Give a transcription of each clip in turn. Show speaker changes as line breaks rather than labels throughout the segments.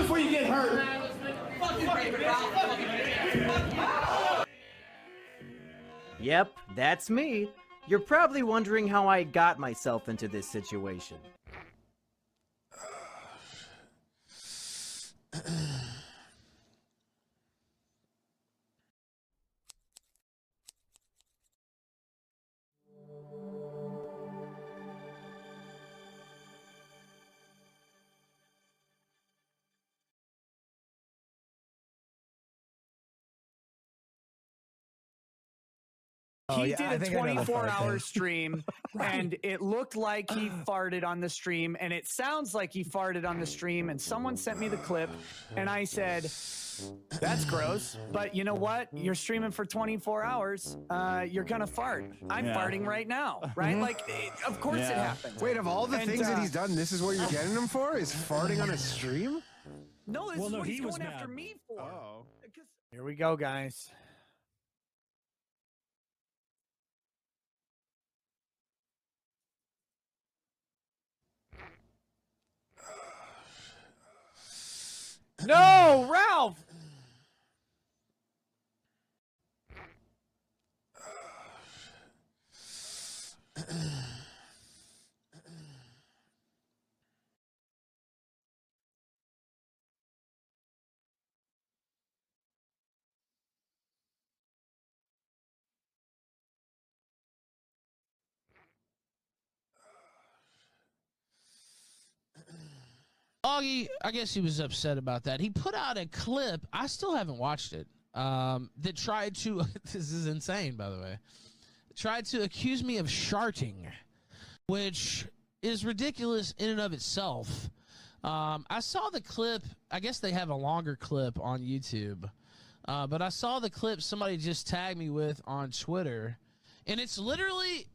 before you get hurt.
Yep, that's me. You're probably wondering how I got myself into this situation.
He did a 24-hour stream, and it looked like he farted on the stream, and it sounds like he farted on the stream, and someone sent me the clip, and I said, that's gross, but you know what? You're streaming for 24 hours. You're going to fart. I'm farting right now, right? Like, of course it happens.
Wait, of all the things that he's done, this is what you're getting him for? Is farting on a stream?
No, this is what he's going after me for. Oh. Here we go, guys. No, Ralph!
Augie, I guess he was upset about that. He put out a clip. I still haven't watched it. That tried to, this is insane, by the way, tried to accuse me of sharting, which is ridiculous in and of itself. I saw the clip. I guess they have a longer clip on YouTube. But I saw the clip somebody just tagged me with on Twitter. And it's literally,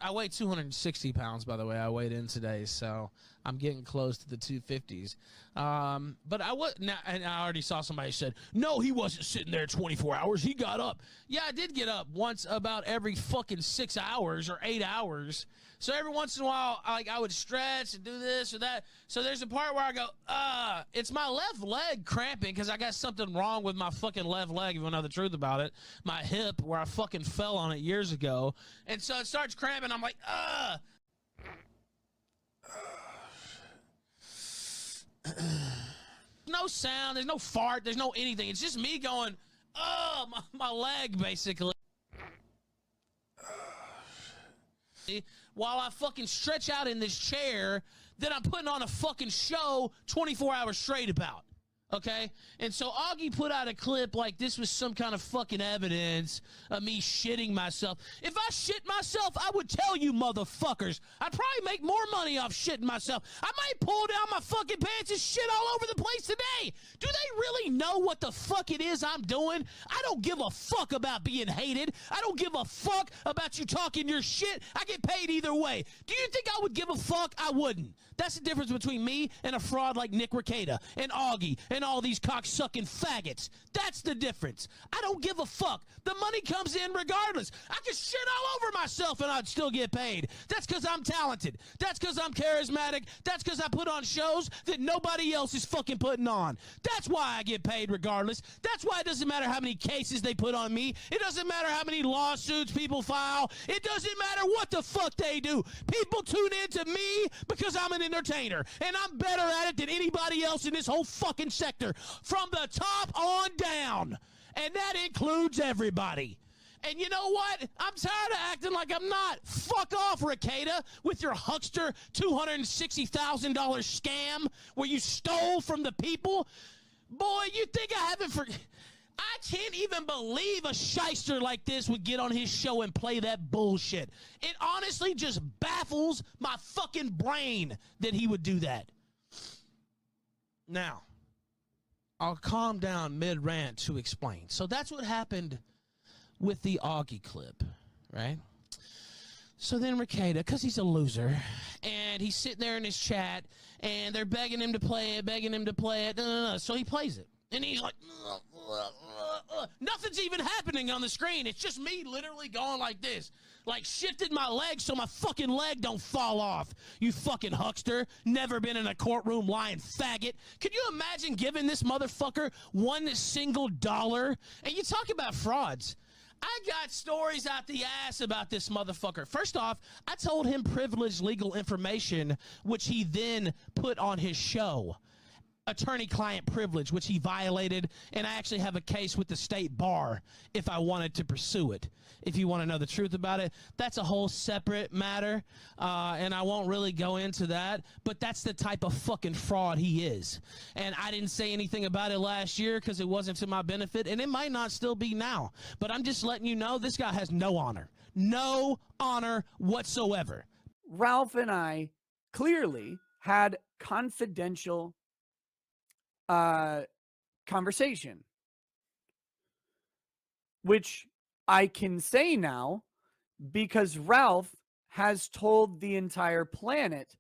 I weigh 260 pounds, by the way. I weighed in today, so I'm getting close to the 250s. But and I already saw somebody said, no, he wasn't sitting there 24 hours. He got up. Yeah, I did get up once about every fucking 6 hours or 8 hours. So every once in a while, I would stretch and do this or that. So there's a part where I go, it's my left leg cramping because I got something wrong with my fucking left leg, if you want to know the truth about it. My hip, where I fucking fell on it years ago. And so it starts cramping. I'm like, no sound, there's no fart, there's no anything. It's just me going, my leg, basically. While I fucking stretch out in this chair that I'm putting on a fucking show 24 hours straight about. Okay? And so Augie put out a clip like this was some kind of fucking evidence of me shitting myself. If I shit myself, I would tell you motherfuckers. I'd probably make more money off shitting myself. I might pull down my fucking pants and shit all over the place today. Do they really know what the fuck it is I'm doing? I don't give a fuck about being hated. I don't give a fuck about you talking your shit. I get paid either way. Do you think I would give a fuck? I wouldn't. That's the difference between me and a fraud like Nick Rekieta and Augie and all these cocksucking faggots. That's the difference. I don't give a fuck. The money comes in regardless. I could shit all over myself and I'd still get paid. That's because I'm talented. That's because I'm charismatic. That's because I put on shows that nobody else is fucking putting on. That's why I get paid regardless. That's why it doesn't matter how many cases they put on me. It doesn't matter how many lawsuits people file. It doesn't matter what the fuck they do. People tune in to me because I'm an entertainer, and I'm better at it than anybody else in this whole fucking sector, from the top on down, and that includes everybody. And you know what? I'm tired of acting like I'm not. Fuck off, Rekieta, with your huckster $260,000 scam where you stole from the people. Boy, you think I haven't I can't even believe a shyster like this would get on his show and play that bullshit. It honestly just baffles my fucking brain that he would do that. Now, I'll calm down mid-rant to explain. So that's what happened with the Augie clip, right? So then Rekieta, because he's a loser, and he's sitting there in his chat, and they're begging him to play it, begging him to play it. No. So he plays it. And he's like, nothing's even happening on the screen. It's just me literally going like this. Like shifted my leg so my fucking leg don't fall off. You fucking huckster. Never been in a courtroom lying faggot. Could you imagine giving this motherfucker $1 single? And you talk about frauds. I got stories out the ass about this motherfucker. First off, I told him privileged legal information, which he then put on his show. Attorney-client privilege, which he violated, and I actually have a case with the state bar if I wanted to pursue it. If you want to know the truth about it, that's a whole separate matter, and I won't really go into that, but that's the type of fucking fraud he is. And I didn't say anything about it last year because it wasn't to my benefit, and it might not still be now, but I'm just letting you know this guy has no honor. No honor whatsoever.
Ralph and I clearly had confidential conversation, which I can say now because Ralph has told the entire planet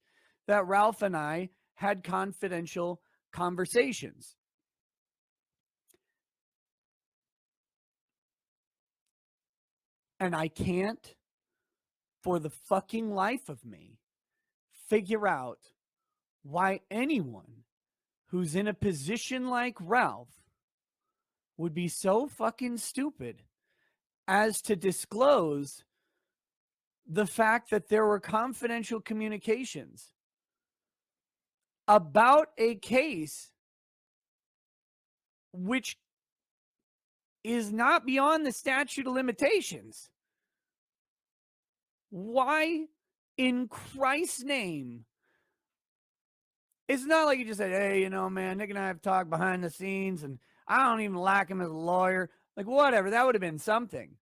that Ralph and I had confidential conversations. And I can't, for the fucking life of me, figure out why anyone who's in a position like Ralph would be so fucking stupid as to disclose the fact that there were confidential communications about a case which is not beyond the statute of limitations. Why in Christ's name? It's not like you just said, hey, you know, man, Nick and I have talked behind the scenes and I don't even like him as a lawyer. Like, whatever, that would have been something.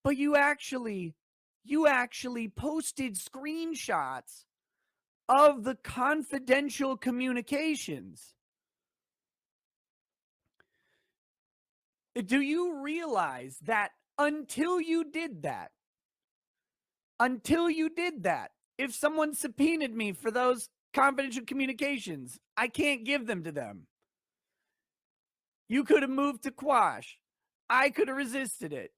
But you actually posted screenshots of the confidential communications. Do you realize that until you did that, if someone subpoenaed me for those confidential communications, I can't give them to them. You could have moved to quash. I could have resisted it.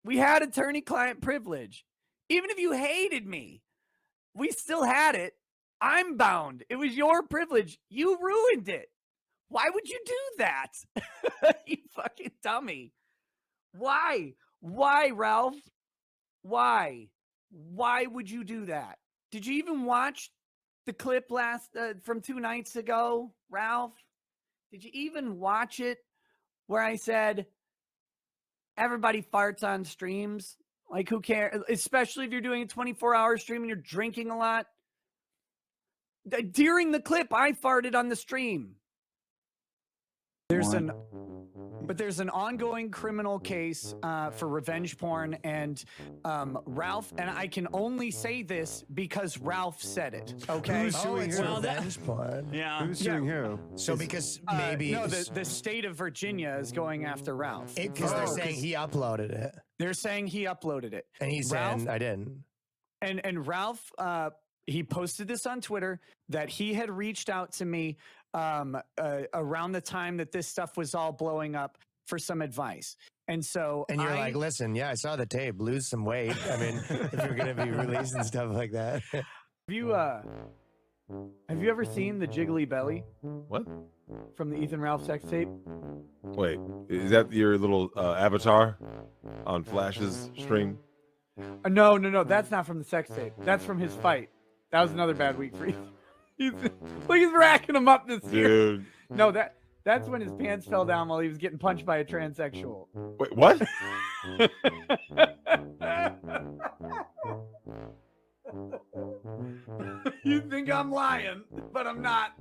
We had attorney-client privilege. Even if you hated me, we still had it. I'm bound. It was your privilege. You ruined it. Why would you do that? You fucking dummy. Why? Why, Ralph? Why? Why would you do that? Did you even watch the clip from 2 nights ago, Ralph? Did you even watch it where I said everybody farts on streams? Like, who cares? Especially if you're doing a 24-hour stream and you're drinking a lot. During the clip, I farted on the stream. There's an ongoing criminal case for revenge porn, and Ralph, and I can only say this because Ralph said it. Okay,
who's suing who?
Revenge porn.
Yeah,
who's suing who?
So because maybe
no, the state of Virginia is going after Ralph
because they're saying he uploaded it.
They're saying he uploaded it,
and he's saying I didn't.
And Ralph, he posted this on Twitter that he had reached out to me around the time that this stuff was all blowing up for some advice. And so
you're like, listen, yeah, I saw the tape, lose some weight. I mean, if you're going to be releasing stuff like that.
Have you ever seen the Jiggly Belly?
What?
From the Ethan Ralph sex tape?
Wait, is that your little avatar on Flash's stream?
No, that's not from the sex tape. That's from his fight. That was another bad week for Ethan. He's racking him up this year.
Dude.
No, that's when his pants fell down while he was getting punched by a transsexual.
Wait, what?
You think I'm lying, but I'm not.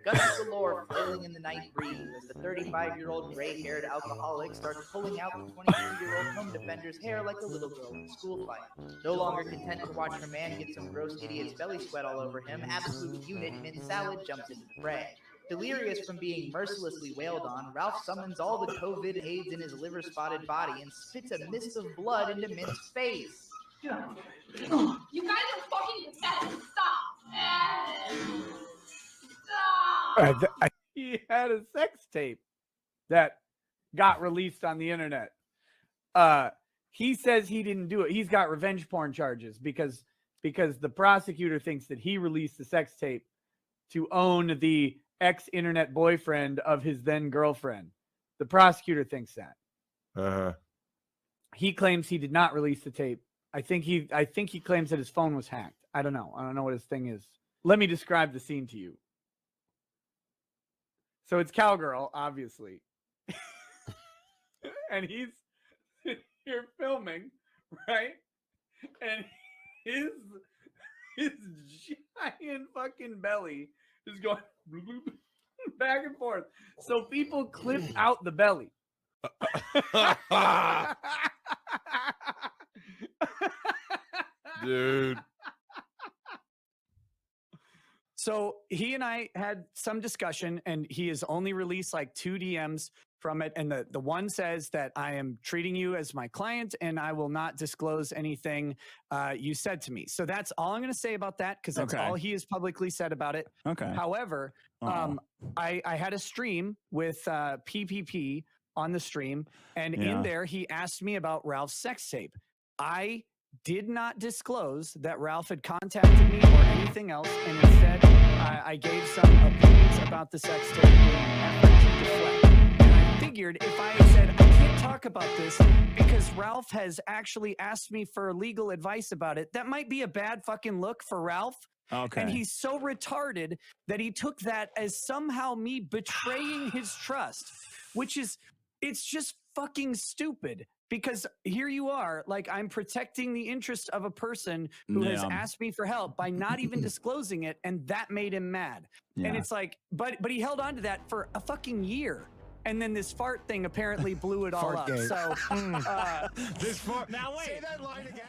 Guns galore flailing in the night breeze as the 35-year-old gray-haired alcoholic starts pulling out the 22-year-old home defender's hair like a little girl in a school fight. No longer content to watch her man get some gross idiot's belly sweat all over him, absolute unit mint salad jumps into the fray. Delirious from being mercilessly wailed on, Ralph summons all the COVID AIDS in his liver-spotted body and spits a mist of blood into Mint's face.
You guys are fucking pathetic. Stop. Stop.
He had a sex tape. that got released on the internet. He says he didn't do it. He's got revenge porn charges because the prosecutor thinks that he released the sex tape to own the ex-internet boyfriend of his then girlfriend. The prosecutor thinks that. He claims he did not release the tape. I think he claims that his phone was hacked. I don't know what his thing is. Let me describe the scene to you. So it's Cowgirl, obviously. And he's here filming, right? And his giant fucking belly is going back and forth. So people clip out the belly.
Dude.
So he and I had some discussion, and he has only released like 2 DMs from it. And the one says that I am treating you as my client and I will not disclose anything you said to me. So that's all I'm going to say about that, because that's all he has publicly said about it.
Okay.
However, I had a stream with PPP on the stream, and in there he asked me about Ralph's sex tape. I did not disclose that Ralph had contacted me or anything else, and instead I gave some opinions about the sex tape in an effort to deflect. And I figured if I had said, I can't talk about this because Ralph has actually asked me for legal advice about it, that might be a bad fucking look for Ralph.
Okay.
And he's so retarded that he took that as somehow me betraying his trust, which is, it's just fucking stupid. Because here you are, like, I'm protecting the interest of a person who has asked me for help by not even disclosing it, and that made him mad. And it's like, but he held on to that for a fucking year. And then this fart thing apparently blew it all up. So,
This fart.
Now wait.
Say that line again.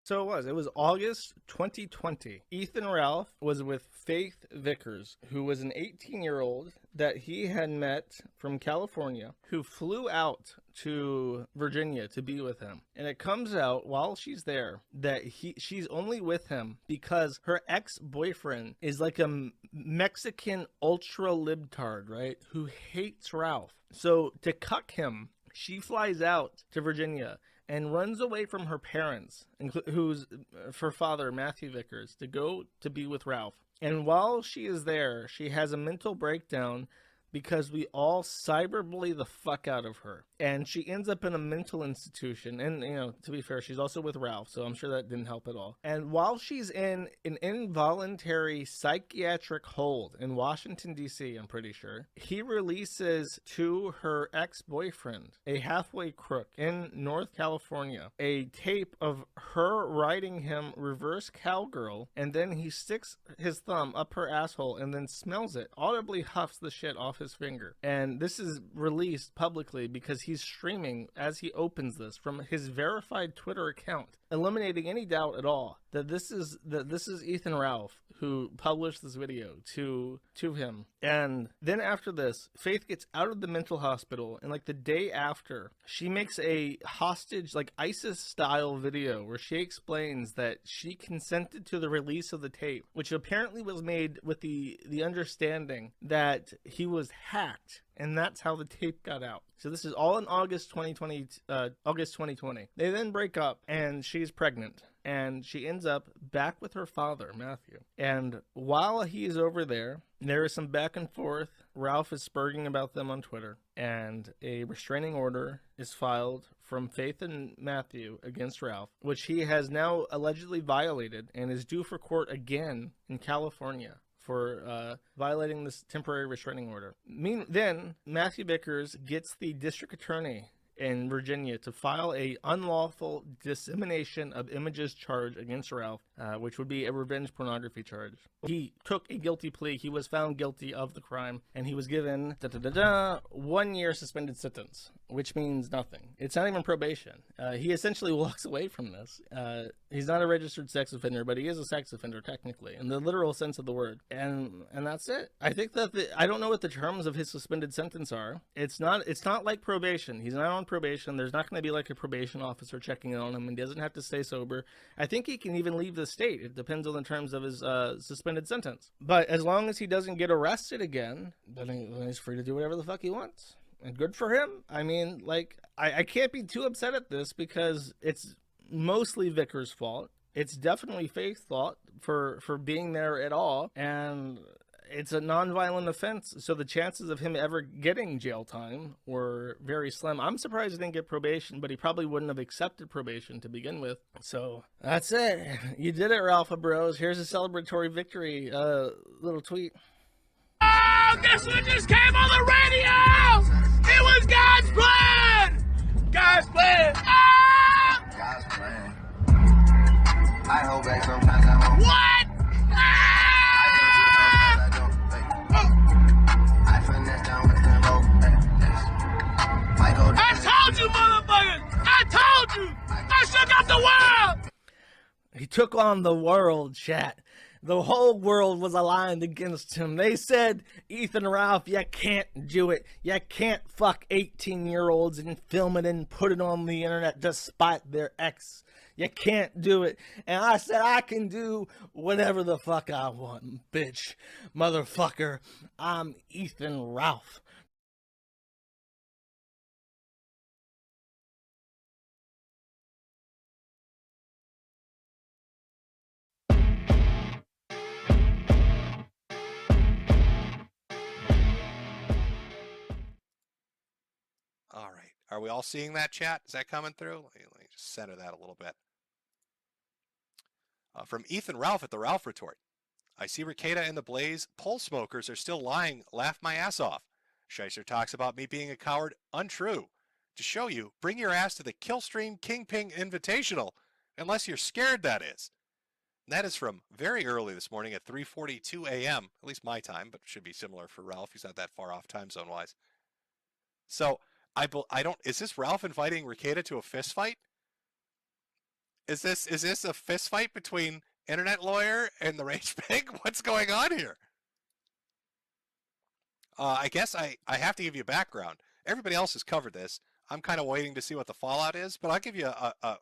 So it was August 2020. Ethan Ralph was with Faith Vickers, who was an 18-year-old that he had met from California, who flew out to Virginia to be with him. And it comes out while she's there that she's only with him because her ex-boyfriend is like a Mexican ultra-libtard, right, who hates Ralph. So to cuck him, she flies out to Virginia and runs away from her parents, who's her father, Matthew Vickers, to go to be with Ralph. And while she is there, she has a mental breakdown because we all cyberbully the fuck out of her. And she ends up in a mental institution. And, you know, to be fair, she's also with Ralph, so I'm sure that didn't help at all. And while she's in an involuntary psychiatric hold in Washington, D.C., I'm pretty sure, he releases to her ex-boyfriend, a halfway crook in North California, a tape of her riding him reverse cowgirl, and then he sticks his thumb up her asshole and then smells it, audibly huffs the shit off his finger. And this is released publicly because he's streaming as he opens this from his verified Twitter account, eliminating any doubt at all that this is Ethan Ralph who published this video to him. And then after this, Faith gets out of the mental hospital, and like the day after, she makes a hostage, like ISIS style video where she explains that she consented to the release of the tape, which apparently was made with the understanding that he was hacked, and that's how the tape got out. So this is all in August 2020. They then break up, and she's pregnant, and she ends up back with her father, Matthew. And while he's over there is some back and forth. Ralph is spurging about them on Twitter, and a restraining order is filed from Faith and Matthew against Ralph, which he has now allegedly violated and is due for court again in California for violating this temporary restraining order. Then Matthew Vickers gets the district attorney in Virginia to file a unlawful dissemination of images charge against Ralph, which would be a revenge pornography charge. He took a guilty plea. He was found guilty of the crime, and he was given 1 year suspended sentence, which means nothing. It's not even probation. He essentially walks away from this. He's not a registered sex offender, but he is a sex offender technically, in the literal sense of the word. And that's it. I think that I don't know what the terms of his suspended sentence are. It's not like probation. He's not on probation. There's not going to be like a probation officer checking in on him. He doesn't have to stay sober. I think he can even leave the state. It depends on the terms of his suspended sentence. But as long as he doesn't get arrested again, then he's free to do whatever the fuck he wants. And good for him. I mean, like, I can't be too upset at this because it's mostly Vickers' fault. It's definitely Faith's fault for being there at all. And it's a nonviolent offense, so the chances of him ever getting jail time were very slim. I'm surprised he didn't get probation, but he probably wouldn't have accepted probation to begin with. So that's it. You did it, Ralph Bros. Here's a celebratory victory little tweet.
Oh, guess what just came on the radio? It was God's plan! God's plan! Ah!
God's plan. I hold back sometimes I won't.
What? Ah!
I finesse down with them
I told you, motherfuckers! I told you! I shook up the world!
He took on the world, chat. The whole world was aligned against him. They said, Ethan Ralph, you can't do it. You can't fuck 18-year-olds and film it and put it on the internet despite their ex. You can't do it. And I said, I can do whatever the fuck I want, bitch. Motherfucker, I'm Ethan Ralph.
All right. Are we all seeing that, chat? Is that coming through? Let me just center that a little bit. From Ethan Ralph at the Ralph Retort. I see Rekieta and the Blaze pole smokers are still lying. Laugh my ass off. Scheiser talks about me being a coward. Untrue. To show you, bring your ass to the Killstream Kingpin Invitational. Unless you're scared, that is. And that is from very early this morning at 3:42 a.m. At least my time, but should be similar for Ralph. He's not that far off time zone-wise. So... I don't. Is this Ralph inviting Rekieta to a fist fight? Is this a fist fight between Internet Lawyer and the Rage Pig? What's going on here? I guess I have to give you background. Everybody else has covered this. I'm kind of waiting to see what the fallout is, but I'll give you a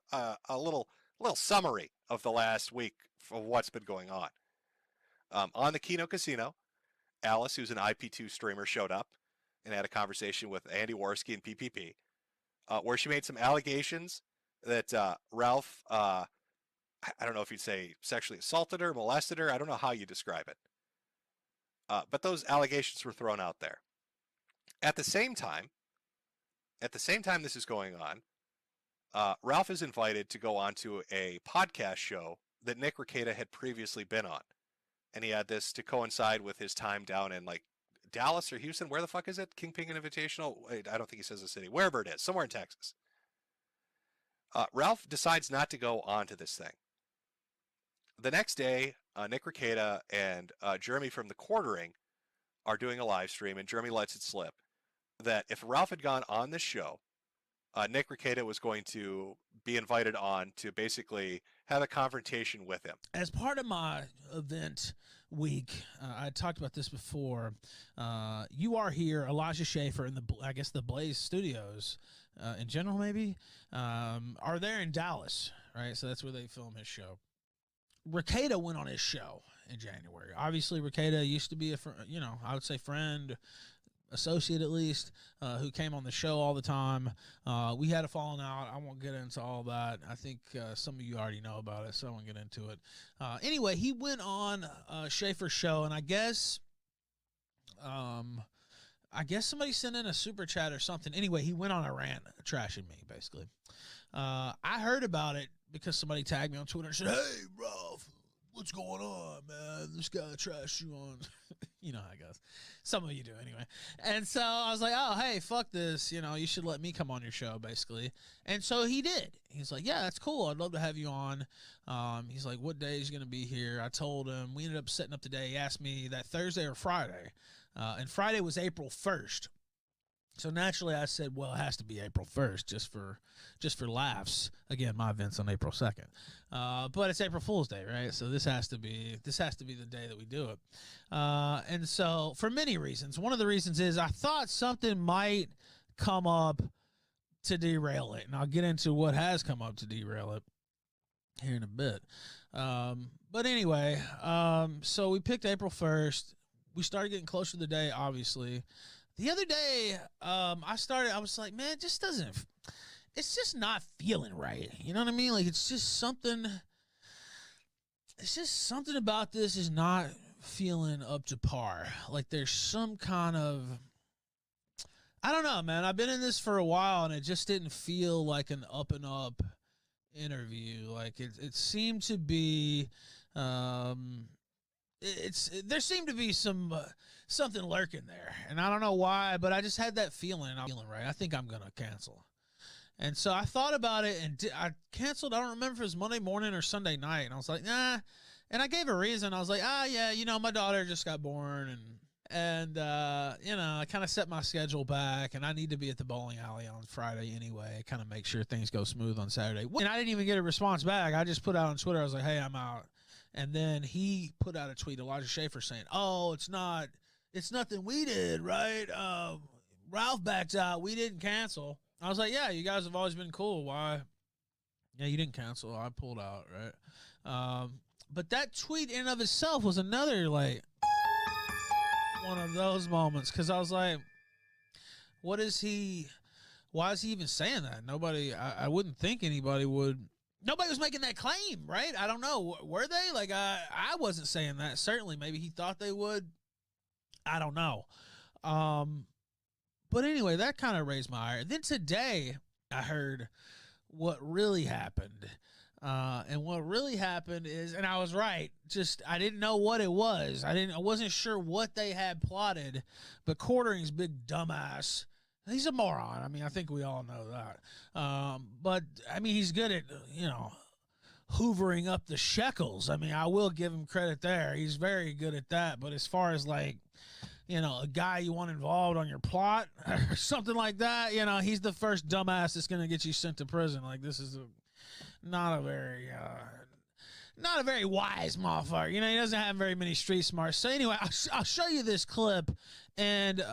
little summary of the last week of what's been going on. On the Keno Casino, Alice, who's an IP2 streamer, showed up and had a conversation with Andy Worski and PPP, where she made some allegations that Ralph, I don't know if you'd say sexually assaulted her, molested her. I don't know how you describe it. But those allegations were thrown out there. At the same time this is going on, Ralph is invited to go onto a podcast show that Nick Rekieta had previously been on. And he had this to coincide with his time down in like Dallas or Houston. Where the fuck is it? Kingpin Invitational? Wait, I don't think he says the city. Wherever it is, somewhere in Texas. Ralph decides not to go on to this thing. The next day, Nick Rekieta and Jeremy from The Quartering are doing a live stream, and Jeremy lets it slip that if Ralph had gone on this show, Nick Rekieta was going to be invited on to basically have a confrontation with him.
As part of my event week, I talked about this before. You are here, Elijah Schaefer, and the Blaze Studios, in general, maybe, are there in Dallas, right? So that's where they film his show. Rekieta went on his show in January. Obviously, Rekieta used to be I would say friend, associate at least, who came on the show all the time. We had a falling out. I won't get into all that. I think some of you already know about it, so I won't get into it. Anyway, he went on Schaefer's show, and I guess somebody sent in a super chat or something. Anyway, he went on a rant trashing me, basically. I heard about it because somebody tagged me on Twitter and said, "Hey, Ralph, what's going on, man? This guy trashed you on." You know how it goes. Some of you do anyway. And so I was like, oh, hey, fuck this. You should let me come on your show, basically. And so he did. He's like, yeah, that's cool. I'd love to have you on. He's like, what day is you going to be here? I told him. We ended up setting up the day. He asked me that Thursday or Friday. And Friday was April 1st. So naturally, I said, well, it has to be April 1st, just for laughs. Again, my event's on April 2nd, but it's April Fool's Day, right? So this has to be the day that we do it. And so for many reasons, one of the reasons is I thought something might come up to derail it, and I'll get into what has come up to derail it here in a bit. But anyway, so we picked April 1st. We started getting closer to the day, obviously. The other day, I was like, man, it's just not feeling right. You know what I mean? Like, it's just something about this is not feeling up to par. Like, there's some kind of, I don't know, man. I've been in this for a while, and it just didn't feel like an up and up interview. Like, it seemed to be, there seemed to be something lurking there, and I don't know why, but I just had that feeling. I'm feeling right. I think I'm gonna cancel, and so I thought about it, and I canceled. I don't remember if it was Monday morning or Sunday night, and I was like, nah. And I gave a reason. I was like, yeah, my daughter just got born, and I kind of set my schedule back, and I need to be at the bowling alley on Friday anyway, kind of make sure things go smooth on Saturday. And I didn't even get a response back. I just put out on Twitter. I was like, hey, I'm out. And then he put out a tweet, Elijah Schaefer, saying, oh, it's nothing we did, right? Ralph backed out. We didn't cancel. I was like, yeah, you guys have always been cool. Why? Yeah, you didn't cancel. I pulled out, right? But that tweet in and of itself was another, like, one of those moments, because I was like, why is he even saying that? I wouldn't think anybody would. Nobody was making that claim, right? I don't know. Were they? Like, I wasn't saying that. Certainly, maybe he thought they would. I don't know. But anyway, that kind of raised my ire. Then today, I heard what really happened. And what really happened is, and I was right, just I didn't know what it was. I wasn't sure what they had plotted, but Quartering's big dumbass, he's a moron. I mean, I think we all know that. But I mean, he's good at, hoovering up the shekels. I mean, I will give him credit there. He's very good at that. But as far as, like, a guy you want involved on your plot or something like that, he's the first dumbass that's going to get you sent to prison. Like, this is not a very wise motherfucker. He doesn't have very many street smarts. So anyway, I'll show you this clip, and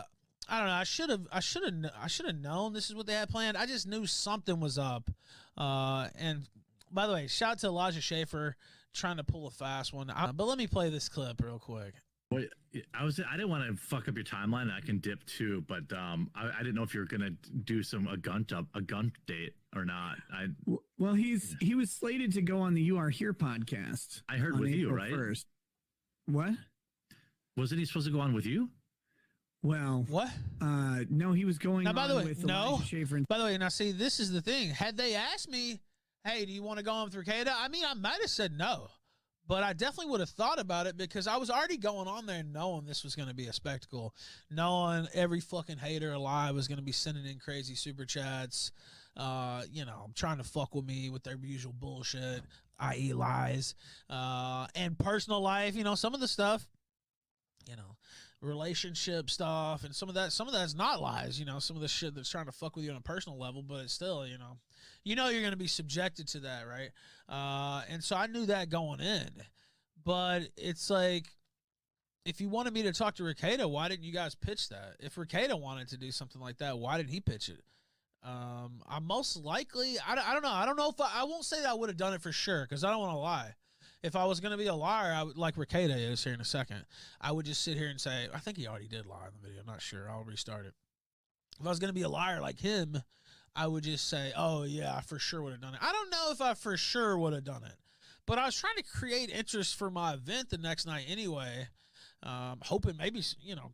I don't know. I should have known this is what they had planned. I just knew something was up. And by the way, shout out to Elijah Schaefer trying to pull a fast one. But let me play this clip real quick.
Well, I didn't want to fuck up your timeline. I can dip too, but I didn't know if you were gonna do a gun date or not.
Well, he was slated to go on the You Are Here podcast.
I heard with you, right?
1st. What?
Wasn't he supposed to go on with you?
Well,
what?
No, he was going
now, by
on
the way,
with
no.
Elijah Schaefer.
By the way, now see, this is the thing. Had they asked me, hey, do you want to go on with Rekieta? I mean, I might have said no. But I definitely would have thought about it, because I was already going on there knowing this was going to be a spectacle, knowing every fucking hater alive was going to be sending in crazy super chats, trying to fuck with me with their usual bullshit, i.e. lies, and personal life, some of the stuff, relationship stuff, and some of that's not lies, some of the shit that's trying to fuck with you on a personal level, but it's still, you're going to be subjected to that, right? And so I knew that going in, but it's like, if you wanted me to talk to Rekieta, why didn't you guys pitch that? If Rekieta wanted to do something like that, why didn't he pitch it? I most likely, I don't know. I don't know if I won't say that I would have done it for sure, because I don't want to lie. If I was going to be a liar, I would, like Rekieta is here in a second, I would just sit here and say, I think he already did lie in the video. I'm not sure. I'll restart it. If I was going to be a liar like him, I would just say, oh, yeah, I for sure would have done it. I don't know if I for sure would have done it, but I was trying to create interest for my event the next night anyway, hoping maybe,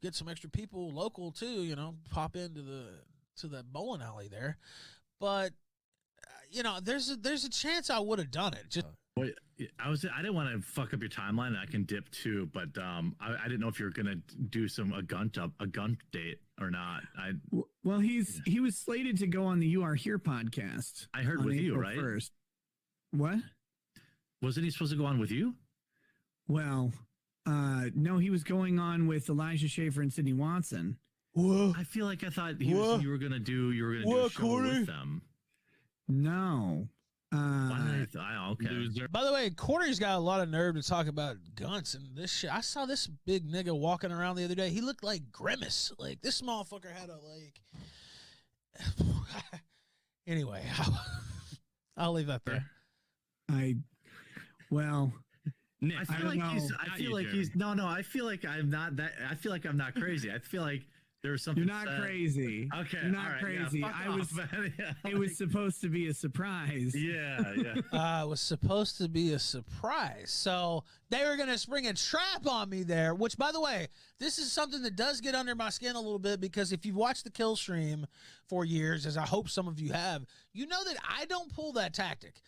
get some extra people local too, pop into the bowling alley there. But, there's a chance I would have done it. Just
Well, I didn't want to fuck up your timeline. I can dip too, but I didn't know if you were gonna do a gun date or not.
Well, he was slated to go on the You Are Here podcast.
I heard with you, right?
1st. What?
Wasn't he supposed to go on with you?
Well, no, he was going on with Elijah Schaefer and Sydney Watson.
I feel like I thought you were gonna do a show with them.
No.
Okay.
By the way, Corey's got a lot of nerve to talk about guns and this shit. I saw this big nigga walking around the other day. He looked like Grimace. Like, this motherfucker had a, Anyway, I'll leave that there.
Nick, I feel like I'm not crazy. I feel like there's something.
You're not crazy.
Okay.
You're not crazy. It was supposed to be a surprise.
Yeah.
It was supposed to be a surprise. So they were going to spring a trap on me there, which, by the way, this is something that does get under my skin a little bit, because if you've watched the kill stream for years, as I hope some of you have, you know that I don't pull that tactic.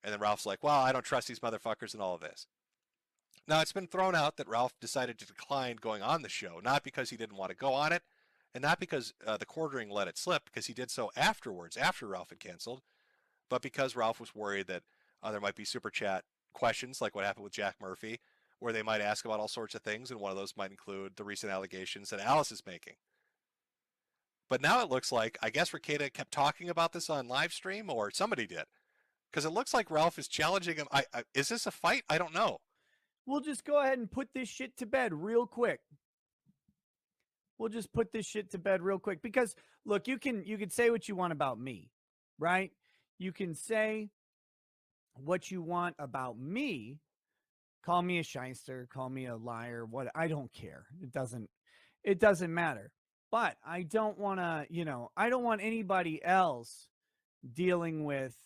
And then Ralph's like, well, I don't trust these motherfuckers and all of this. Now, it's been thrown out that Ralph decided to decline going on the show, not because he didn't want to go on it, and not because the quartering let it slip, because he did so afterwards, after Ralph had canceled, but because Ralph was worried that there might be super chat questions, like what happened with Jack Murphy, where they might ask about all sorts of things, and one of those might include the recent allegations that Alice is making. But now it looks like, I guess Rekieta kept talking about this on live stream, or somebody did, because it looks like Ralph is challenging him. Is this a fight? I don't know.
We'll just go ahead and put this shit to bed real quick. Because look, you can say what you want about me, right? You can say what you want about me. Call me a shyster, call me a liar, what, I don't care. It doesn't matter. But I don't want to, I don't want anybody else dealing with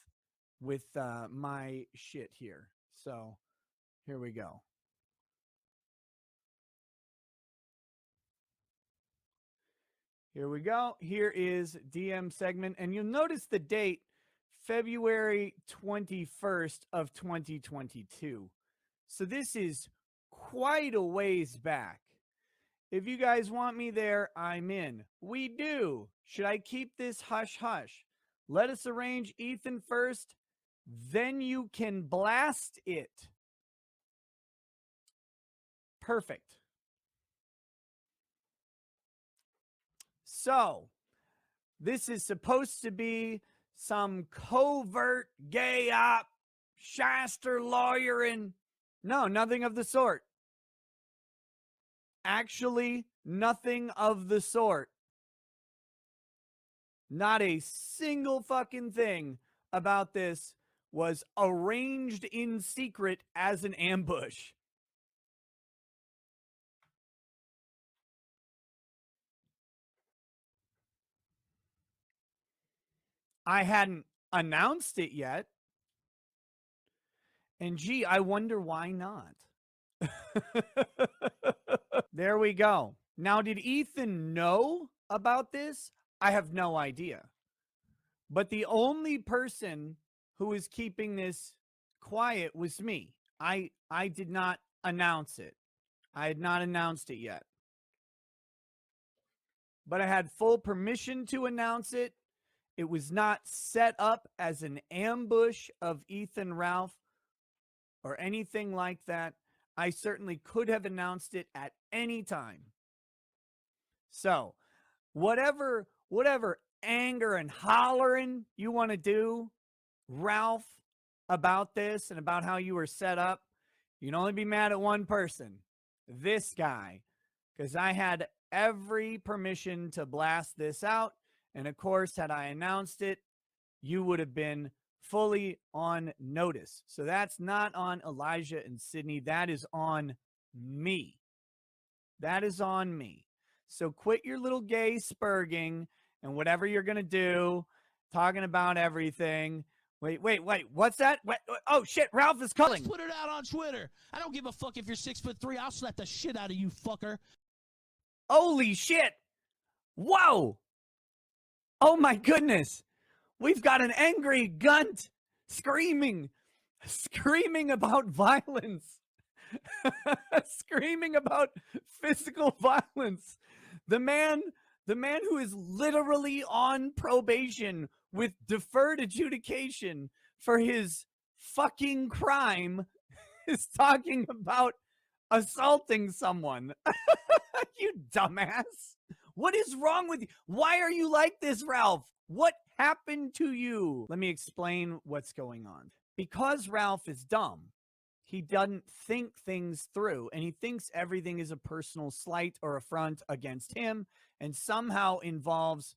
my shit here. So here we go. Here is DM segment, and you'll notice the date, February 21st of 2022. So this is quite a ways back. If you guys want me there, I'm in. We do. Should I keep this hush-hush? Let us arrange Ethan first, then you can blast it. Perfect. So, this is supposed to be some covert gay op, shyster lawyering. No, nothing of the sort. Actually, nothing of the sort. Not a single fucking thing about this was arranged in secret as an ambush. I hadn't announced it yet. And gee, I wonder why not. There we go. Now, did Ethan know about this? I have no idea. But the only person who is keeping this quiet was me. I did not announce it. I had not announced it yet. But I had full permission to announce it. It was not set up as an ambush of Ethan Ralph or anything like that. I certainly could have announced it at any time. So, whatever anger and hollering you want to do, Ralph, about this and about how you were set up, you can only be mad at one person, this guy, because I had every permission to blast this out. And of course, had I announced it, you would have been fully on notice. So that's not on Elijah and Sydney. That is on me. That is on me. So quit your little gay spurging and whatever you're going to do, talking about everything. Wait. What's that? Oh, shit. Ralph is calling.
Let's put it out on Twitter. I don't give a fuck if you're 6'3". I'll slap the shit out of you, fucker.
Holy shit. Whoa. Oh, my goodness. We've got an angry gunt screaming about violence, screaming about physical violence. The man who is literally on probation with deferred adjudication for his fucking crime is talking about assaulting someone. You dumbass. What is wrong with you? Why are you like this, Ralph? What happened to you? Let me explain what's going on. Because Ralph is dumb, he doesn't think things through, and he thinks everything is a personal slight or affront against him and somehow involves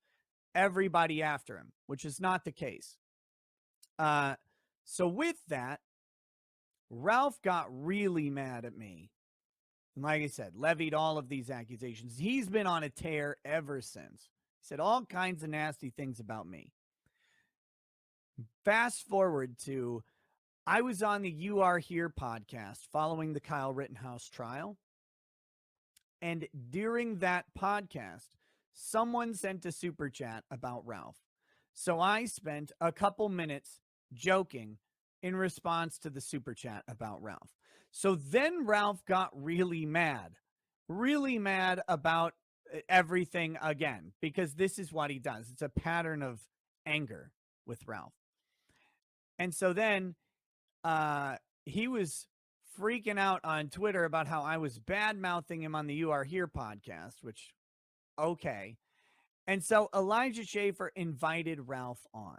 everybody after him, which is not the case. So with that, Ralph got really mad at me. And like I said, levied all of these accusations. He's been on a tear ever since. He said all kinds of nasty things about me. Fast forward to, I was on the You Are Here podcast following the Kyle Rittenhouse trial. And during that podcast, someone sent a super chat about Ralph. So I spent a couple minutes joking in response to the super chat about Ralph. So then Ralph got really mad about everything again, because this is what he does. It's a pattern of anger with Ralph. And so then he was freaking out on Twitter about how I was bad-mouthing him on the You Are Here podcast, which, okay. And so Elijah Schaefer invited Ralph on.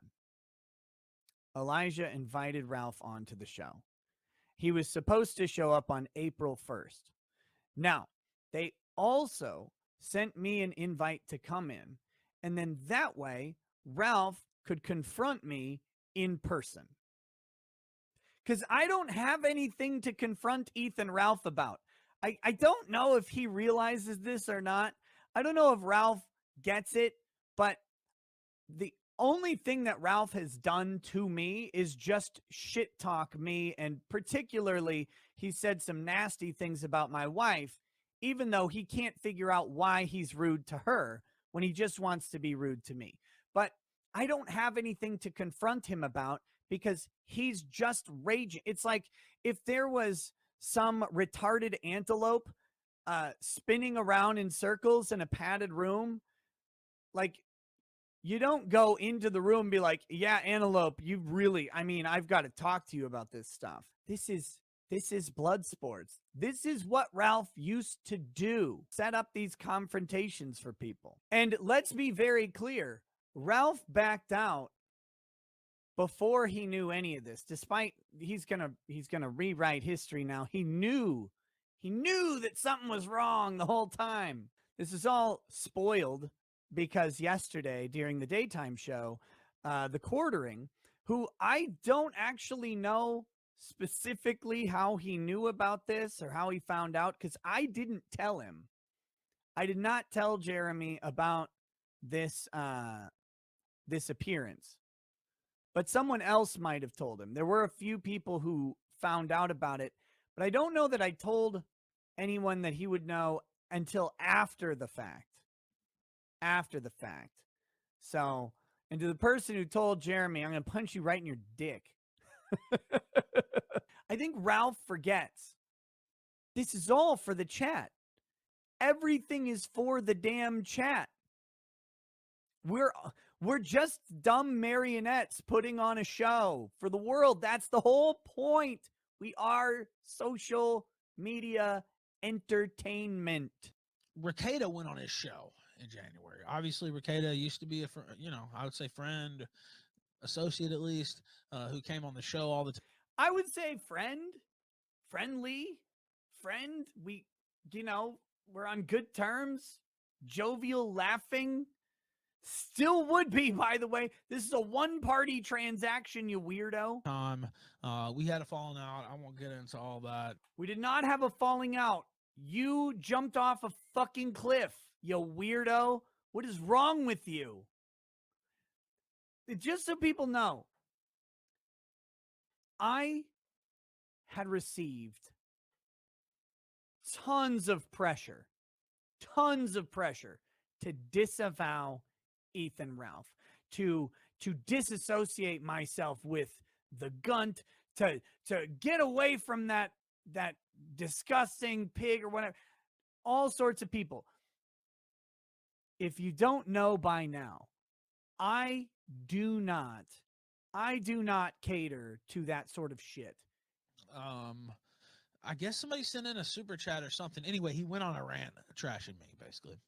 Elijah invited Ralph on to the show. He was supposed to show up on April 1st. Now, they also sent me an invite to come in, and then that way, Ralph could confront me in person. Because I don't have anything to confront Ethan Ralph about. I don't know if he realizes this or not. I don't know if Ralph gets it, but the only thing that Ralph has done to me is just shit talk me, and particularly he said some nasty things about my wife, even though he can't figure out why he's rude to her when he just wants to be rude to me. But I don't have anything to confront him about because he's just raging. It's like if there was some retarded antelope spinning around in circles in a padded room, like, you don't go into the room and be like, yeah, antelope, I've got to talk to you about this stuff. This is blood sports. This is what Ralph used to do. Set up these confrontations for people. And let's be very clear. Ralph backed out before he knew any of this. Despite he's gonna rewrite history now. He knew that something was wrong the whole time. This is all spoiled because yesterday during the daytime show, the Quartering, who I don't actually know specifically how he knew about this or how he found out, because I didn't tell him. I did not tell Jeremy about this this appearance, but someone else might have told him. There were a few people who found out about it, but I don't know that I told anyone that he would know until after the fact. After the fact. So, and to the person who told Jeremy, I'm going to punch you right in your dick. I think Ralph forgets. This is all for the chat. Everything is for the damn chat. We're just dumb marionettes putting on a show for the world. That's the whole point. We are social media entertainment.
Rekieta went on his show in January. Obviously, Rekieta used to be I would say friend, associate at least, who came on the show all the time.
I would say friendly. We're on good terms, jovial, laughing. Still would be, by the way. This is a one-party transaction, you weirdo.
We had a falling out. I won't get into all that.
We did not have a falling out. You jumped off a fucking cliff, you weirdo. What is wrong with you? Just so people know, I had received tons of pressure to disavow Ethan Ralph, to disassociate myself with the Gunt, to get away from that disgusting pig or whatever. All sorts of people. If you don't know by now, I do not cater to that sort of shit.
I guess somebody sent in a super chat or something. Anyway, he went on a rant trashing me, basically.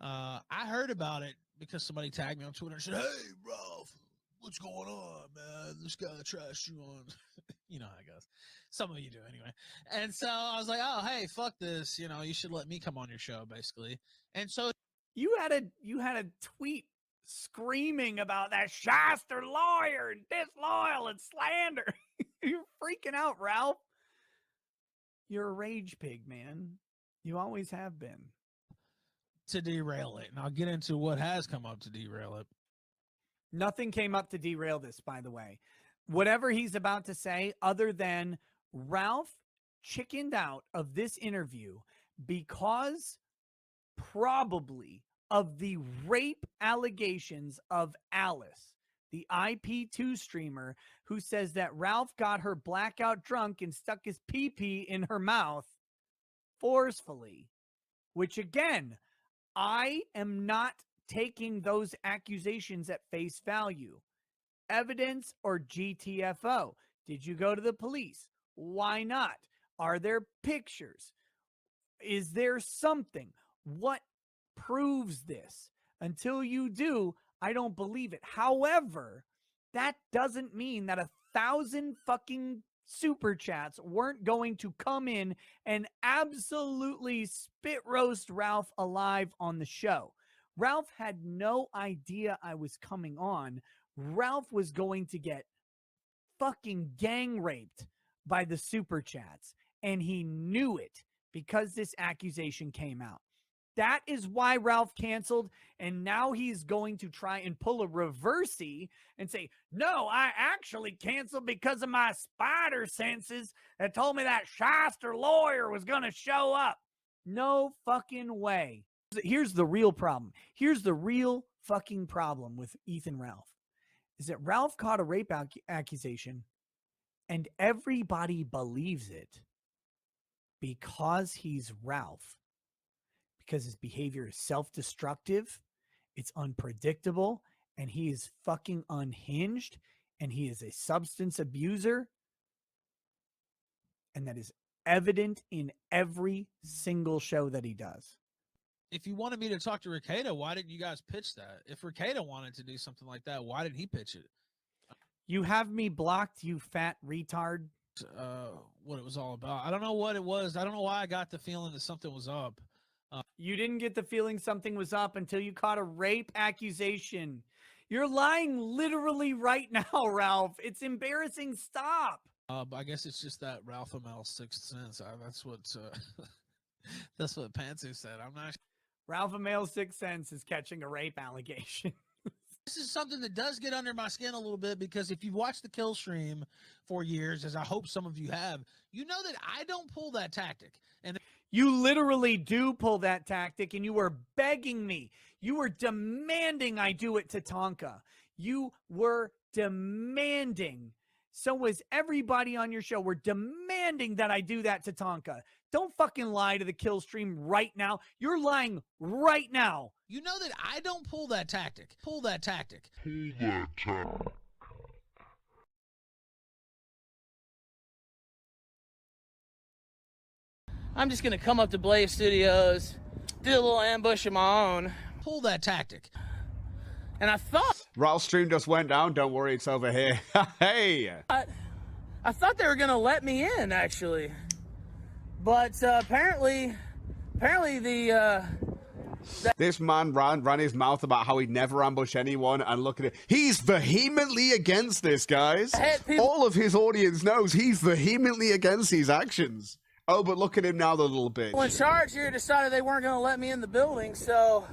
I heard about it because somebody tagged me on Twitter and said, "Hey, Ralph, what's going on, man? This guy trashed you on." You know how it goes. Some of you do anyway. And so I was like, "Oh, hey, fuck this. You know, you should let me come on your show, basically." And so
you had a tweet screaming about that shyster lawyer and disloyal and slander. You're freaking out, Ralph. You're a rage pig, man. You always have been.
To derail it, and I'll get into what has come up to derail it.
Nothing came up to derail this, by the way. Whatever he's about to say, other than Ralph chickened out of this interview because probably of the rape allegations of Alice, the IP2 streamer who says that Ralph got her blackout drunk and stuck his pee-pee in her mouth forcefully, which again, I am not taking those accusations at face value. Evidence or GTFO? Did you go to the police? Why not? Are there pictures? Is there something? What proves this? Until you do, I don't believe it. However, that doesn't mean that 1,000 fucking super chats weren't going to come in and absolutely spit roast Ralph alive on the show. Ralph had no idea I was coming on. Ralph was going to get fucking gang raped by the super chats, and he knew it because this accusation came out. That is why Ralph canceled, and now he's going to try and pull a reversey and say, no, I actually canceled because of my spider senses that told me that shyster lawyer was going to show up. No fucking way. Here's the real problem. Here's the real fucking problem with Ethan Ralph. Is that Ralph caught a rape accusation and everybody believes it because he's Ralph. Because his behavior is self-destructive, it's unpredictable, and he is fucking unhinged, and he is a substance abuser. And that is evident in every single show that he does.
If you wanted me to talk to Rekieta, why didn't you guys pitch that? If Rekieta wanted to do something like that, why didn't he pitch it?
You have me blocked, you fat retard.
What it was all about. I don't know what it was. I don't know why I got the feeling that something was up.
You didn't get the feeling something was up until you caught a rape accusation. You're lying literally right now, Ralph. It's embarrassing. Stop.
I guess it's just that Ralph Amel's sixth sense. That's what that's what Pantsu said. I'm not.
Ralph Amel's sixth sense is catching a rape allegation.
This is something that does get under my skin a little bit because if you've watched the kill stream for years, as I hope some of you have, you know that I don't pull that tactic. And
you literally do pull that tactic, and you were begging me. You were demanding I do it to Tonka. You were demanding. So was everybody on your show. We're demanding that I do that to Tonka. Don't fucking lie to the kill stream right now. You're lying right now.
You know that I don't pull that tactic. Pull that tactic.
Pull that tactic.
I'm just going to come up to Blaze Studios, do a little ambush of my own.
Pull that tactic.
And I thought...
Ralph's stream just went down. Don't worry, it's over here. Hey!
I thought they were going to let me in, actually. But apparently
this man ran his mouth about how he'd never ambush anyone, and look at it. He's vehemently against this, guys. All of his audience knows he's vehemently against these actions. Oh, but look at him now, the little bitch.
People in charge here decided they weren't going to let me in the building, so...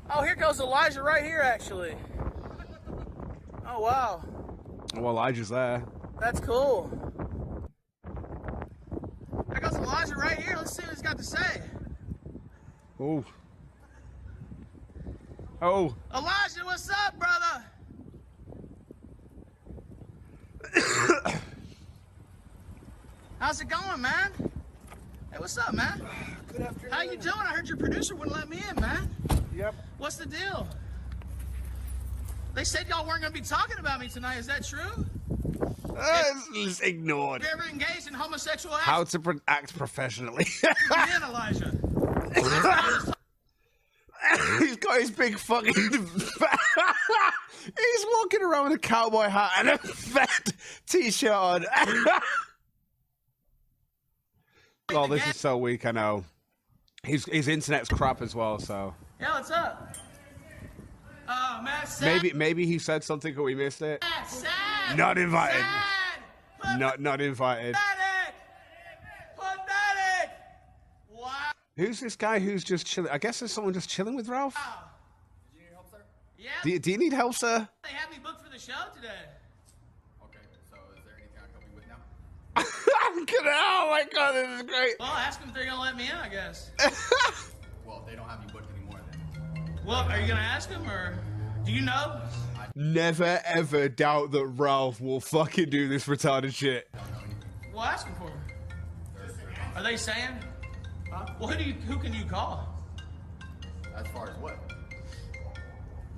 Oh, here goes Elijah right here, actually. Oh, wow.
Oh, Elijah's there.
That's cool. There goes Elijah right here. Let's see what he's got to say.
Oh. Oh.
Elijah, what's up, brother? How's it going, man? Hey, what's up, man?
Good afternoon.
How you doing? I heard your producer wouldn't let me in, man.
Yep.
What's the deal? They said y'all weren't going to be talking about me tonight. Is that true?
It's ignored.
Have you ever engaged in homosexual acts?
How to act professionally.
You did, Elijah.
He's got his big fucking... He's walking around with a cowboy hat and a fat t-shirt on. Oh, this is so weak, I know. His internet's crap as well, so...
Yeah, what's up? Oh, man,
Maybe he said something and we missed it.
sad,
Not invited.
sad,
Not invited.
pathetic. Wow.
Who's this guy who's just chilling? I guess there's someone just chilling with Ralph.
Did you need help, sir? Yeah.
Do you need help, sir?
They had me booked for the show today.
Okay, so is there anything I can help you with now?
Oh my god, this is great.
Well, ask them if they're gonna let me in, I guess.
Well, they don't have you booked anymore then.
Well, are you gonna ask them, or do you know?
Never ever doubt that Ralph will fucking do this retarded shit.
Well, ask them for them. Are they saying? Well, who can you call?
As far as what?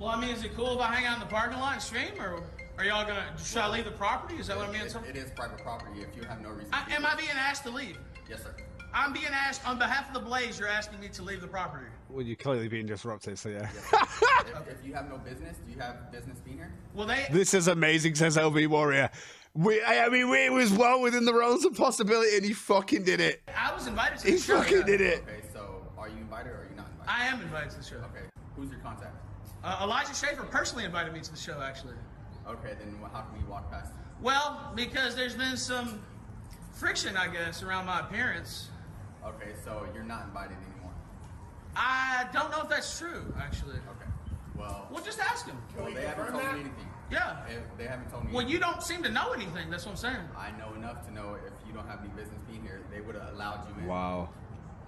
Well, I mean, is it cool if I hang out in the parking lot and stream, or are y'all gonna? Should I leave the property? Is that what I mean?
It is private property if you have no reason.
Am I being asked to leave?
Yes, sir.
I'm being asked on behalf of the Blaze. You're asking me to leave the property.
Well, you're clearly being disrupted, so yeah.
If you have no business, do you have business being here?
Well,
This is amazing, says LB Warrior. It was well within the realms of possibility, and he fucking did it.
I was invited to
He
the show.
fucking did it.
Okay, so are you invited or are you not invited?
I am invited to the show.
Okay, who's your contact?
Elijah Schaefer personally invited me to the show, actually.
Okay, then how can we walk past?
Well, because there's been some friction, I guess, around my appearance.
Okay, so you're not invited anymore.
I don't know if that's true, actually.
Okay, well...
Well, just ask him.
Well, they haven't told me anything.
Yeah.
They haven't told me
Well,
anything.
you don't seem to know anything, that's what I'm saying.
I know enough to know if you don't have any business being here, they would have allowed you in.
Wow.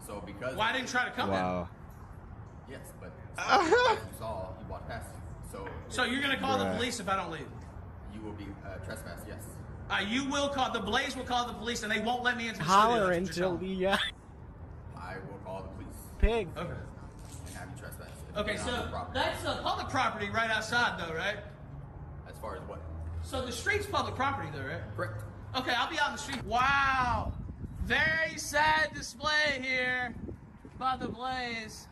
So because...
Well, I didn't try to come in.
Yes, but as you saw, you walked past.
So you're going to call the police if I don't leave?
You will be trespassed, yes.
You will call, the Blaze will call the police and they won't let me into the
Holler
studio.
until the
I will call the police.
pig.
Okay.
And have you trespassed.
Okay, so that's public property right outside though, right?
As far as what?
So the street's public property though, right?
Correct.
Okay, I'll be out in the street. Wow. Very sad display here by the Blaze.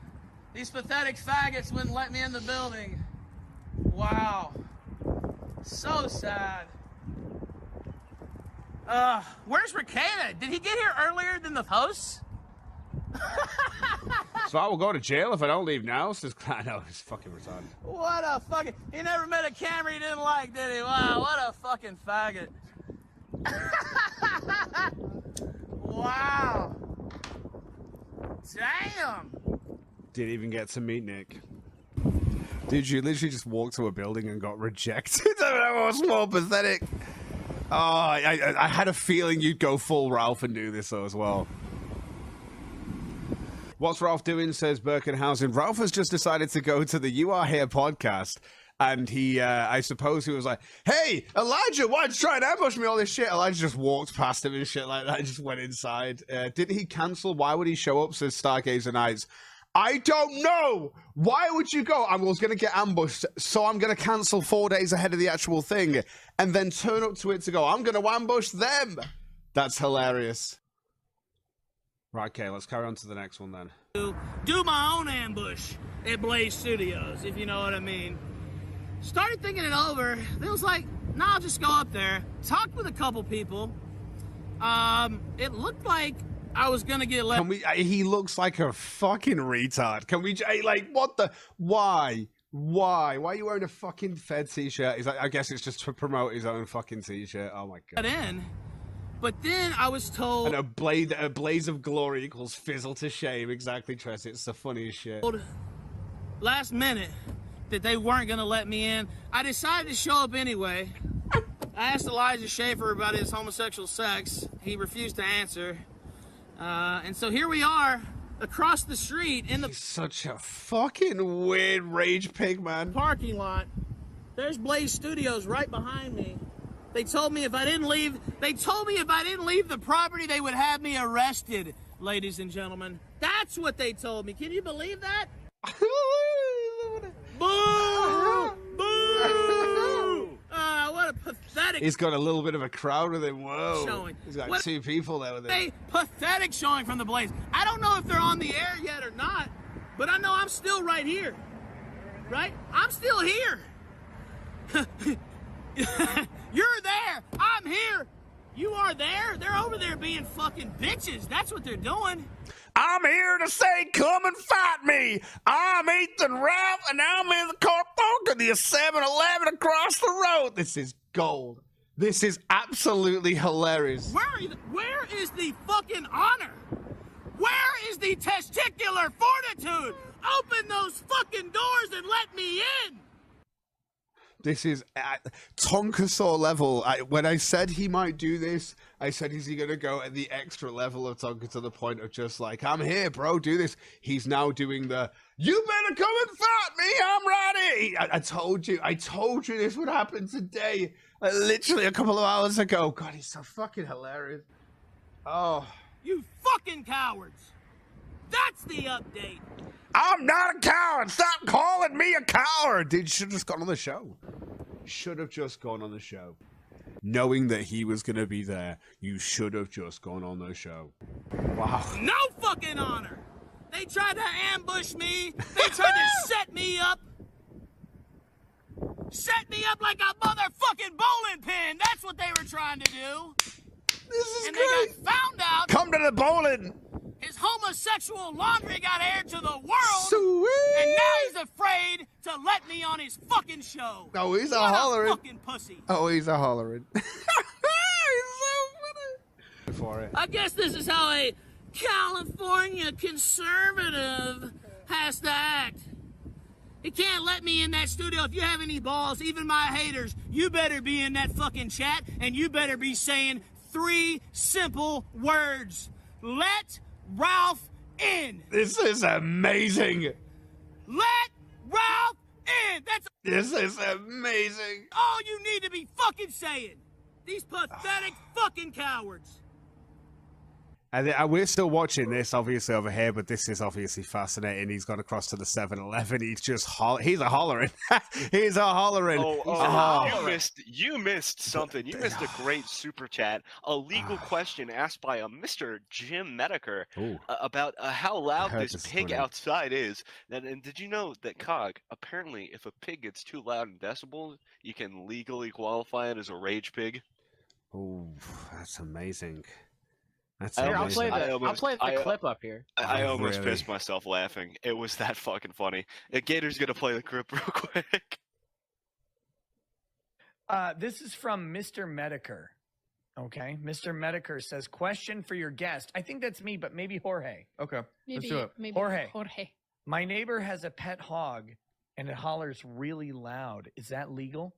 These pathetic faggots wouldn't let me in the building. Wow. So sad. Where's Rekieta? Did he get here earlier than the hosts?
So I will go to jail if I don't leave now. Says I know it's fucking retarded.
What a fucking... He never met a camera he didn't like, did he? Wow, what a fucking faggot. Wow. Damn.
Didn't even get to meet Nick. Dude, you literally just walked to a building and got rejected. That was more pathetic. Oh, I had a feeling you'd go full Ralph and do this though as well. What's Ralph doing, says Birkenhausen. Ralph has just decided to go to the You Are Here podcast. And he, I suppose he was like, hey, Elijah, why'd you try and ambush me, all this shit? Elijah just walked past him and shit like that and just went inside. Didn't he cancel? Why would he show up, says Stargazer Knights. I don't know. Why would you go? I was going to get ambushed, so I'm going to cancel 4 days ahead of the actual thing and then turn up to it to go, I'm going to ambush them. That's hilarious. Right, okay, let's carry on to the next one then.
Do my own ambush at Blaze Studios, if you know what I mean. Started thinking it over. It was like, nah, I'll just go up there. Talked with a couple people. It looked like I was gonna get left.
Can we? He looks like a fucking retard. Can we? Like, what the? Why? Why are you wearing a fucking Fed t-shirt? He's like, I guess it's just to promote his own fucking t-shirt. Oh my god.
But then I was told.
And a blaze of glory equals fizzle to shame. Exactly, Tress. It's the funniest shit.
Last minute that they weren't gonna let me in. I decided to show up anyway. I asked Elijah Schaefer about his homosexual sex. He refused to answer. And so here we are, across the street in the...
He's such a fucking weird rage pig, man.
Parking lot. There's Blaze Studios right behind me. They told me if I didn't leave... They told me if I didn't leave the property, they would have me arrested, ladies and gentlemen. That's what they told me. Can you believe that? Boo! Boo! What a pathetic...
He's got a little bit of a crowd with him. Whoa.
Showing.
He's got
What
2 people there with him.
A pathetic showing from the Blaze. I don't know if they're on the air yet or not, But I know I'm still right here. Right? I'm still here. You're there. I'm here. You are there. They're over there being fucking bitches. That's what they're doing.
I'm here to say, come and fight me. I'm Ethan Ralph, and I'm in the car park the 7-Eleven across the road. This is gold. This is absolutely hilarious.
Where is the fucking honor? Where is the testicular fortitude? Open those fucking doors and let me in.
This is at Tonkasaw level. When I said he might do this, I said, is he going to go at the extra level of Tonka to the point of just like, I'm here, bro, do this. He's now doing the, you better come and fight me, I'm ready. I told you this would happen today. Literally a couple of hours ago. God, he's so fucking hilarious. Oh.
You fucking cowards. That's the update.
I'm not a coward. Stop calling me a coward. Dude, should have just gone on the show. Should have just gone on the show. Knowing that he was going to be there, you should have just gone on the show. Wow.
No fucking honor. They tried to ambush me. They tried to set me up. Set me up like a motherfucking bowling pin. That's what they were trying to do.
This is
and
great.
They got found out.
Come to the bowling.
His homosexual laundry got aired to the world.
Sweet.
And now he's afraid to let me on his fucking show.
Oh, he's
what
a hollering.
Fucking pussy.
Oh, he's a hollering. He's so funny. For it.
I guess this is how a California conservative has to act. You can't let me in that studio. If you have any balls, even my haters, you better be in that fucking chat and you better be saying 3 simple words. Let Ralph in.
This is amazing.
Let Ralph in.
This is amazing.
All you need to be fucking saying. These pathetic fucking cowards.
And we're still watching this, obviously, over here, but this is obviously fascinating. He's gone across to the 7-Eleven. He's just he's a hollering. He's a hollering.
You missed something. You missed a great super chat. A legal question asked by a Mr. Jim Medeker about how loud this pig outside is. And did you know that, Cog, apparently if a pig gets too loud in decibels, you can legally qualify it as a rage pig?
Oh, that's amazing.
I'll play the clip up here.
I almost pissed myself laughing. It was that fucking funny. Gator's gonna play the clip real quick.
This is from Mr. Medeker. Okay, Mr. Medeker says, question for your guest. I think that's me, but maybe Jorge.
Okay,
let's do it. Jorge. My neighbor has a pet hog, and it hollers really loud. Is that legal?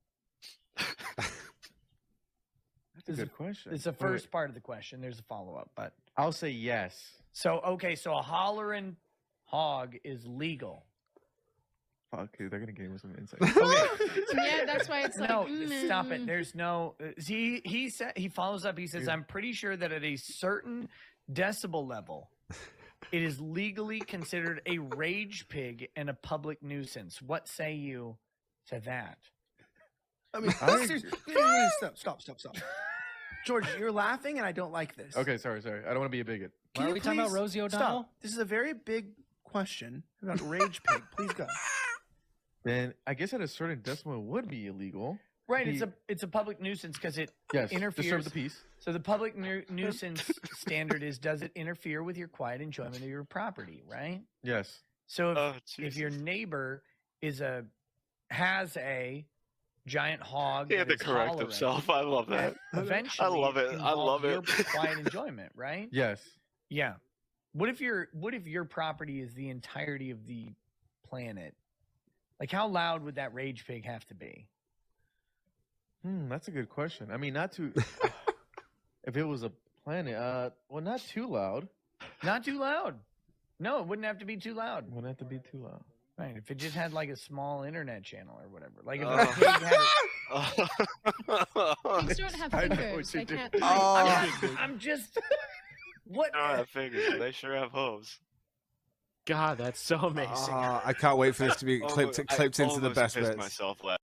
That's a good question.
It's the first part of the question. There's a follow-up, but
I'll say yes.
So, okay, so a hollering hog is legal.
Okay, they're gonna give us some insight.
Yeah, that's why it's like.
No, stop it. There's no. He said he follows up. He says, "I'm pretty sure that at a certain decibel level, it is legally considered a rage pig and a public nuisance. What say you to that?"
I mean, stop. George, you're laughing, and I don't like this.
Okay, sorry. I don't want to be a bigot.
Can
Why
you
are we talking about
please
Rosie O'Donnell?
Stop. This is a very big question about rage pig. Please go.
Then I guess at a certain decimal it would be illegal.
Right, it's a public nuisance because it interferes.
Disturb the peace.
So the public nuisance standard is, does it interfere with your quiet enjoyment of your property, right?
Yes.
So if your neighbor has a giant hog,
He had to correct himself. I love that.
Eventually,
I love it. I love
your
it.
quiet enjoyment, right?
Yes.
Yeah. What if your property is the entirety of the planet? Like, how loud would that rage pig have to be?
That's a good question. I mean, not too. If it was a planet, well, not too loud.
Not too loud. No, it wouldn't have to be too loud.
Wouldn't have to be too loud.
Right. If it just had like a small internet channel or whatever. Like if a pig had
Pigs don't have fingers. They can't.
I'm just. What?
They don't have fingers. They sure have hooves.
God, that's so amazing.
I can't wait for this to be clipped into the best bits.
Myself laughing.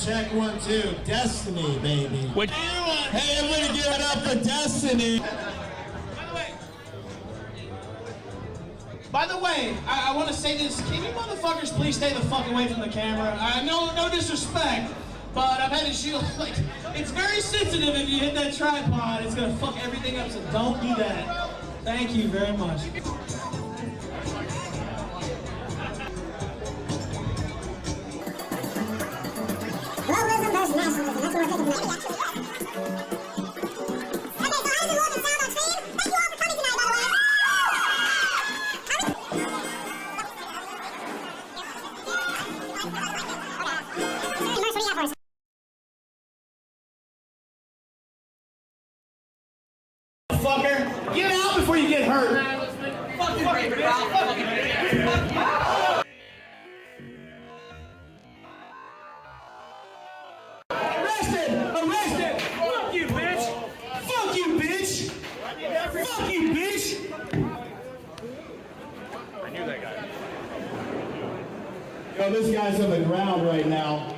check 1, 2. Destiny, baby.
What?
Hey, everybody give it up for Destiny.
By the way, I want to say this. Can you motherfuckers please stay the fuck away from the camera? No disrespect, but I've had to shoot. Like, it's very sensitive if you hit that tripod. It's gonna fuck everything up, so don't do that. Thank you very much. Fucker, get out before you get hurt. Arrested! Fuck you, bitch! Fuck you, bitch! Fuck you, bitch!
I knew that guy. Yo, this guy's on the ground right now.